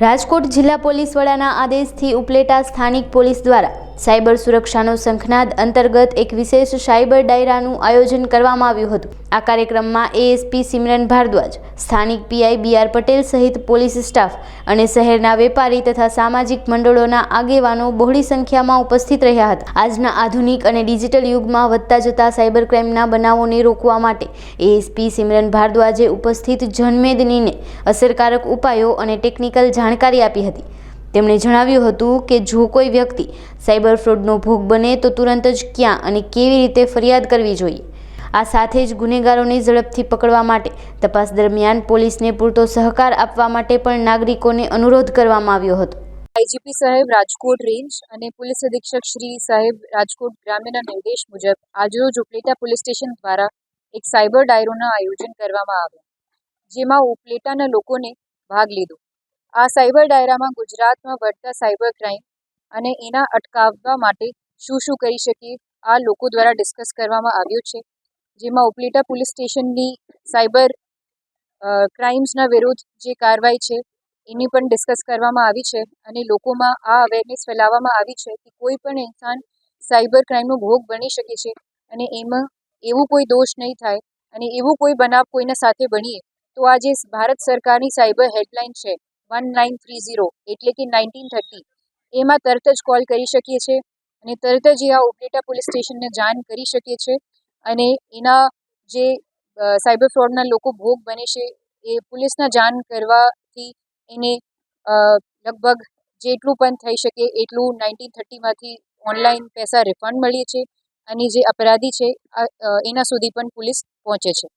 રાજકોટ જિલ્લા પોલીસ વડાના આદેશથી ઉપલેટા સ્થાનિક પોલીસ દ્વારા સાયબર સુરક્ષાનો શંખનાદ અંતર્ગત એક વિશેષ સાયબર ડાયરાનું આયોજન કરવામાં આવ્યું હતું। આ કાર્યક્રમમાં એએસપી સિમરન ભારદ્વાજ, સ્થાનિક પીઆઈ બીઆર પટેલ સહિત પોલીસ સ્ટાફ અને શહેરના વેપારી તથા સામાજિક મંડળોના આગેવાનો બહોળી સંખ્યામાં ઉપસ્થિત રહ્યા હતા। આજના આધુનિક અને ડિજિટલ યુગમાં વધતા જતા સાયબર ક્રાઇમના બનાવોને રોકવા માટે એએસપી સિમરન ભારદ્વાજે ઉપસ્થિત જનમેદનીને અસરકારક ઉપાયો અને ટેકનિકલ જાણકારી આપી હતી। તેમણે જણાવ્યું હતું કે જો કોઈ વ્યક્તિ સાયબર ફ્રોડનો ભોગ બને તો તુરંત જ ક્યાં અને કેવી રીતે ફરિયાદ કરવી જોઈએ। આ સાથે જ ગુનેગારોને ઝડપથી પકડવા માટે તપાસ દરમિયાન પોલીસને પૂરતો સહકાર આપવા માટે પણ નાગરિકોને અનુરોધ કરવામાં આવ્યો હતો। આઈજીપી સાહેબ રાજકોટ રેન્જ અને પોલીસ અધિક્ષક શ્રી સાહેબ રાજકોટ ગ્રામ્યના નિર્દેશ મુજબ આજરોજ ઉપલેટા પોલીસ સ્ટેશન દ્વારા એક સાયબર ડાયરોનું આયોજન કરવામાં આવ્યું, જેમાં ઉપલેટાના લોકોને ભાગ લીધો। આ સાયબર ડાયરામાં ગુજરાતમાં વધતા સાયબર ક્રાઇમ અને એના અટકાવવા માટે શું કરી શકીએ આ લોકો દ્વારા ડિસ્કસ કરવામાં આવ્યું છે, જેમાં ઉપલેટા પોલીસ સ્ટેશનની સાયબર ક્રાઇમ્સના વિરુદ્ધ જે કાર્યવાહી છે એની પણ ડિસ્કસ કરવામાં આવી છે અને લોકોમાં આ અવેરનેસ ફેલાવવામાં આવી છે કે કોઈ પણ ઇન્સાન સાયબર ક્રાઇમનો ભોગ બની શકે છે અને એમાં એવું કોઈ દોષ નહીં થાય અને એવું કોઈ બનાવ કોઈના સાથે બનીએ તો આ જે ભારત સરકારની સાયબર હેલ્પલાઇન છે 1930 એટલે કે 1930 એમાં તરત જ કોલ કરી શકીએ છીએ અને તરત જ આ ઉપલેટા પોલીસ સ્ટેશનને જાણ કરી શકીએ છીએ અને એના જે સાયબર ફ્રોડના લોકો ભોગ બને છે એ પોલીસના જાણ કરવાથી એને લગભગ જેટલું પણ થઈ શકે એટલું 1930માંથી ઓનલાઈન પૈસા રિફંડ મળે છે અને જે અપરાધી છે એના સુધી પણ પોલીસ પહોંચે છે।